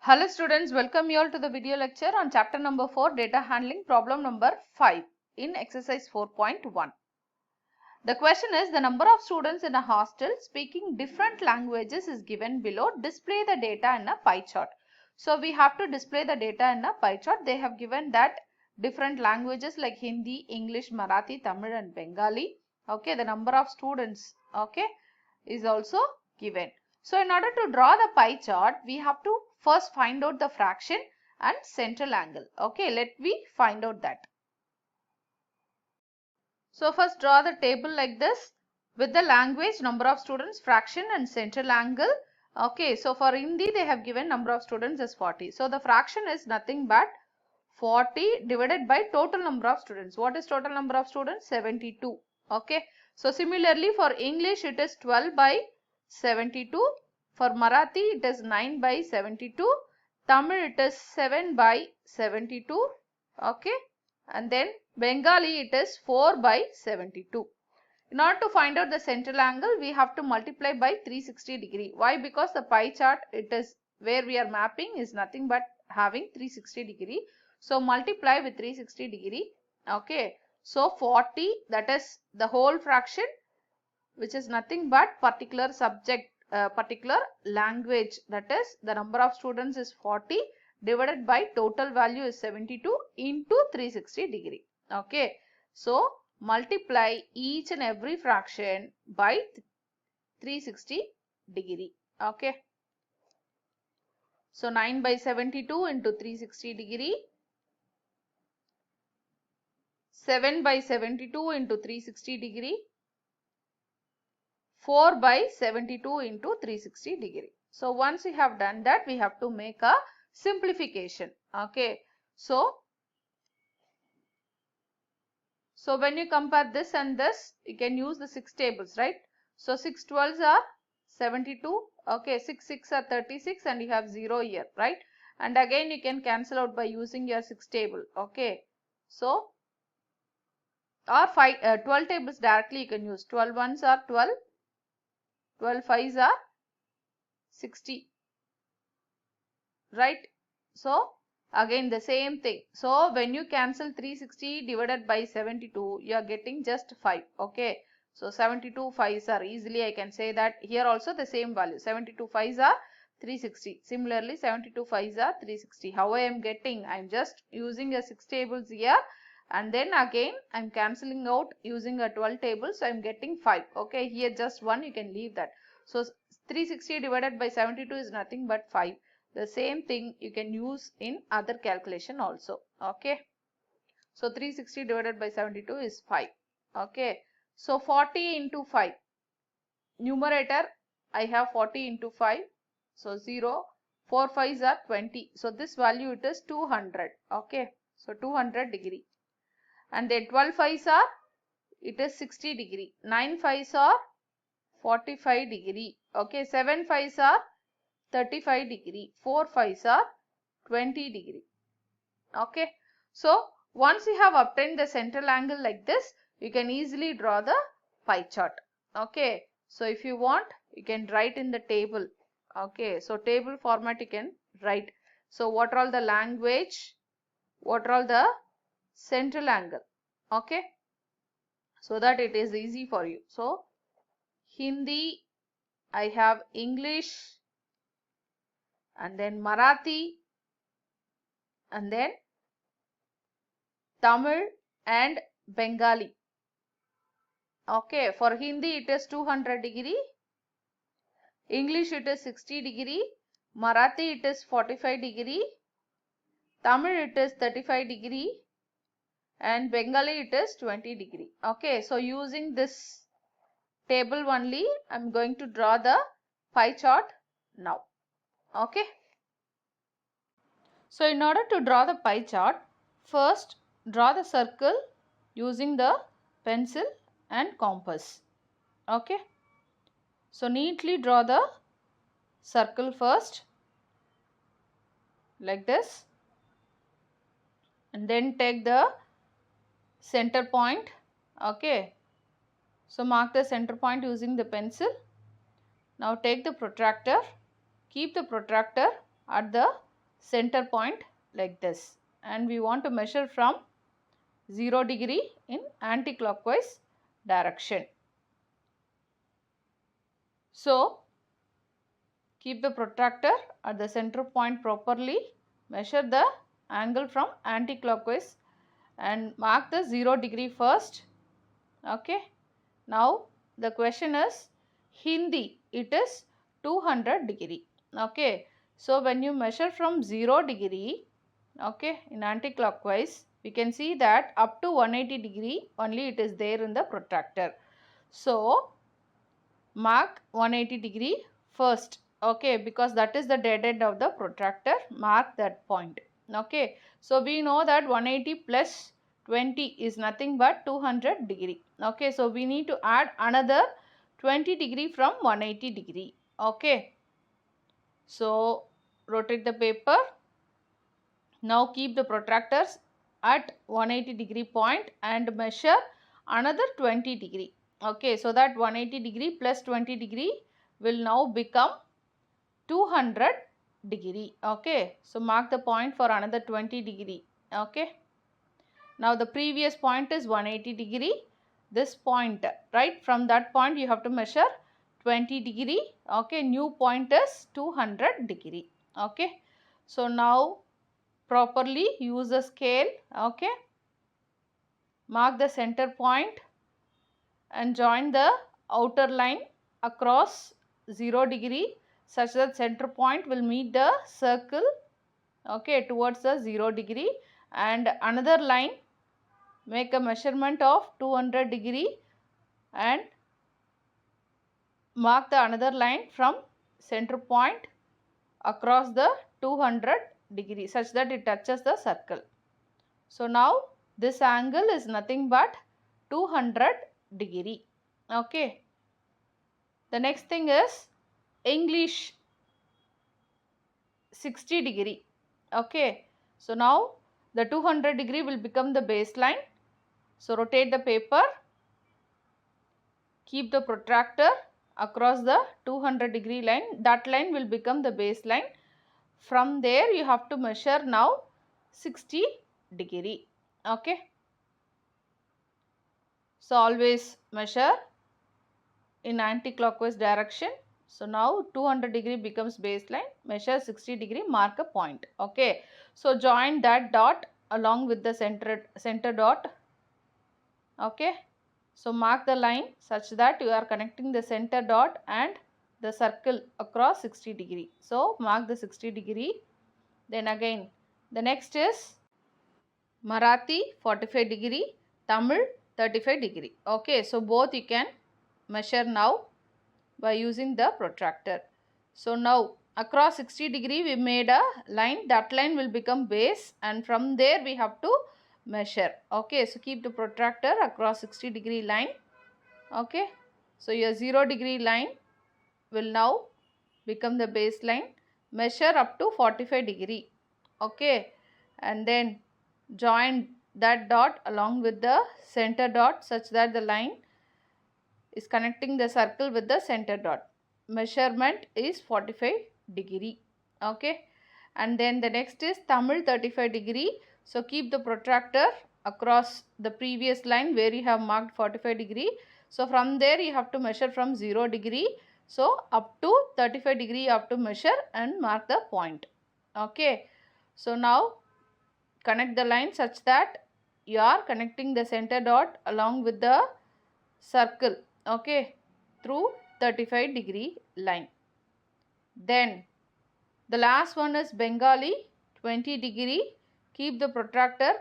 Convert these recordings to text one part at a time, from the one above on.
Hello students, welcome you all to the video lecture on chapter number 4, data handling, problem number 5 in exercise 4.1. The question is, the number of students in a hostel speaking different languages is given below. Display the data in a pie chart. So we have to display the data in a pie chart. They have given that different languages like Hindi, English, Marathi, Tamil and Bengali. Okay, the number of students, okay, is also given. So in order to draw the pie chart, we have to first find out the fraction and central angle. Okay, let me find out that. So first draw the table like this with the language, number of students, fraction and central angle. Okay, so for Hindi they have given number of students as 40. So the fraction is nothing but 40 divided by total number of students. What is total number of students? 72. Okay. So similarly for English it is 12 by 72. For Marathi it is 9 by 72. Tamil it is 7 by 72. Okay. And then Bengali it is 4 by 72. In order to find out the central angle, we have to multiply by 360 degree. Why? Because the pie chart, it is where we are mapping is nothing but having 360 degree. So multiply with 360 degree. Okay. So 40, that is the whole fraction, which is nothing but particular subject, particular language. That is the number of students is 40 divided by total value is 72 into 360 degree. Okay. So multiply each and every fraction by 360 degree. Okay. So 9 by 72 into 360 degree. 7 by 72 into 360 degree. 4 by 72 into 360 degree. So once we have done that, we have to make a simplification. Okay. So when you compare this and this, you can use the 6 tables, right? So 6 12s are 72. Okay. 6 6 are 36 and you have 0 here, right? And again you can cancel out by using your 6 table. Okay. So or 12 tables directly you can use. 12 ones are 12. 12 5s are 60, right? So again the same thing. So when you cancel 360 divided by 72, you are getting just 5. Okay. So 72 5s are easily, I can say that here also the same value. 72 5s are 360. Similarly 72 5s are 360. How I am getting? I am just using a 6 tables here. And then again I am cancelling out using a 12 table. So I am getting 5. Okay. Here just 1, you can leave that. So 360 divided by 72 is nothing but 5. The same thing you can use in other calculation also. Okay. So 360 divided by 72 is 5. Okay. So 40 into 5. Numerator I have 40 into 5. So 0. 4 5s are 20. So this value it is 200. Okay. So 200 degree. And then 12 5s are, it is 60 degree. 9 5s are 45 degree. Okay. 7 5s are 35 degree. 4 5s are 20 degree. Okay. So once you have obtained the central angle like this, you can easily draw the pie chart. Okay. So if you want, you can write in the table. Okay. So table format you can write. So what are all the language? What are all the central angle? Okay. So that it is easy for you. So Hindi, I have English, and then Marathi, and then Tamil and Bengali. Okay, for Hindi it is 200 degree, English it is 60 degree, Marathi it is 45 degree, Tamil it is 35 degree, and Bengali it is 20 degree. Okay, so using this table only, I am going to draw the pie chart now. Okay. So in order to draw the pie chart, first draw the circle using the pencil and compass. Okay. So neatly draw the circle first like this, and then take the center point. Okay. So mark the center point using the pencil. Now take the protractor. Keep the protractor at the center point like this, and we want to measure from 0 degree in anti-clockwise direction. So keep the protractor at the center point properly, measure the angle from anti-clockwise and mark the 0 degree first. Okay. Now the question is Hindi, it is 200 degree. Okay. So when you measure from 0 degree, okay, in anti-clockwise, we can see that up to 180 degree only it is there in the protractor. So mark 180 degree first, okay, because that is the dead end of the protractor. Mark that point. Okay, so we know that 180 plus 20 is nothing but 200 degree. Okay, so we need to add another 20 degree from 180 degree. Okay, so rotate the paper. Now keep the protractors at 180 degree point and measure another 20 degree. Okay, so that 180 degree plus 20 degree will now become 200 degree. Okay, so mark the point for another 20 degree. Okay, now the previous point is 180 degree. This point, right, from that point you have to measure 20 degree. Okay, new point is 200 degree. Okay, so now properly use a scale. Okay, mark the center point and join the outer line across 0 degree such that center point will meet the circle, okay, towards the 0 degree, and another line, make a measurement of 200 degree and mark the another line from center point across the 200 degree such that it touches the circle. So now this angle is nothing but 200 degree. Okay, the next thing is English 60 degree. Okay, so now the 200 degree will become the baseline. So rotate the paper, keep the protractor across the 200 degree line. That line will become the baseline. From there you have to measure now 60 degree. Okay, so always measure in anti-clockwise direction. So now 200 degree becomes baseline, measure 60 degree, mark a point. Okay, so join that dot along with the center dot. Okay, so mark the line such that you are connecting the center dot and the circle across 60 degree. So mark the 60 degree. Then again the next is Marathi 45 degree, Tamil 35 degree. Okay, so both you can measure now by using the protractor. So now across 60 degree we made a line. That line will become base and from there we have to measure. Okay, so keep the protractor across 60 degree line. Okay, so your 0 degree line will now become the baseline. Measure up to 45 degree. Okay, and then join that dot along with the center dot such that the line is connecting the circle with the center dot. Measurement is 45 degree. Okay, and then the next is Tamil 35 degree. So keep the protractor across the previous line where you have marked 45 degree. So from there you have to measure from 0 degree. So up to 35 degree you have to measure and mark the point. Okay, so now connect the line such that you are connecting the center dot along with the circle, okay, through 35 degree line. Then the last one is Bengali 20 degree. Keep the protractor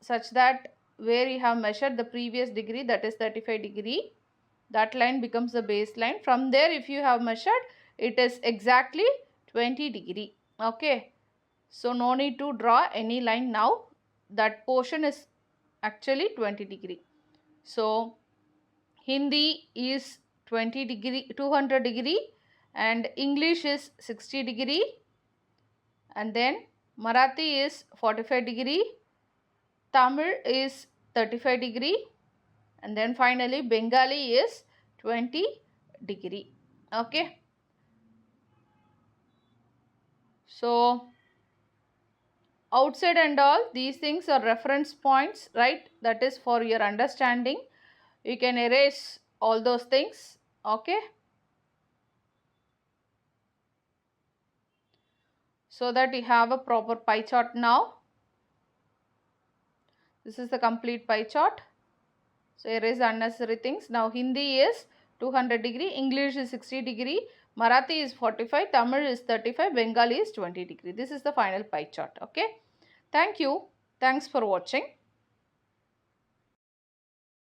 such that where you have measured the previous degree, that is 35 degree, that line becomes the baseline. From there if you have measured, it is exactly 20 degree. Okay, so no need to draw any line now. That portion is actually 20 degree. So Hindi is 20 degree, 200 degree, and English is 60 degree, and then Marathi is 45 degree, Tamil is 35 degree, and then finally Bengali is 20 degree. Okay, so outside and all, these things are reference points, right? That is for your understanding. You can erase all those things, okay? So that you have a proper pie chart now. This is the complete pie chart. So erase unnecessary things. Now Hindi is 200 degree, English is 60 degree, Marathi is 45, Tamil is 35, Bengali is 20 degree. This is the final pie chart, okay? Thank you. Thanks for watching.